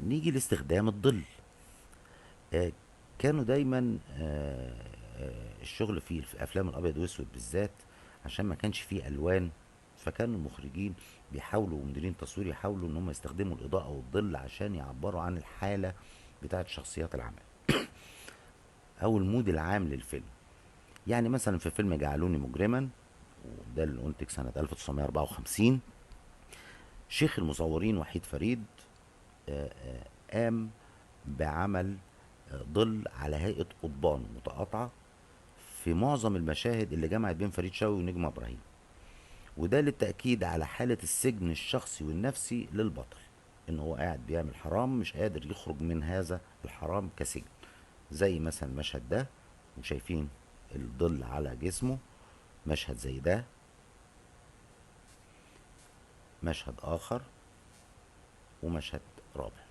نيجي لاستخدام الظل. آه كانوا دايما الشغل في افلام الابيض واسود بالذات، عشان ما كانش فيه الوان. فكان المخرجين بيحاولوا ومديرين التصوير يحاولوا ان هم يستخدموا الاضاءه والظل عشان يعبروا عن الحاله بتاعت شخصيات العمل او المود العام للفيلم. يعني مثلا في فيلم جعلوني مجرما، وده اللي انتج سنه 1954، شيخ المصورين وحيد فريد قام بعمل ظل على هيئة قضبان متقاطعة في معظم المشاهد اللي جمعت بين فريد شوقي ونجم إبراهيم، وده للتأكيد على حالة السجن الشخصي والنفسي للبطل، إن هو قاعد بيعمل حرام مش قادر يخرج من هذا الحرام كسجن. زي مثلا المشهد ده وشايفين الظل على جسمه، مشهد زي ده، مشهد آخر، ومشهد رابع.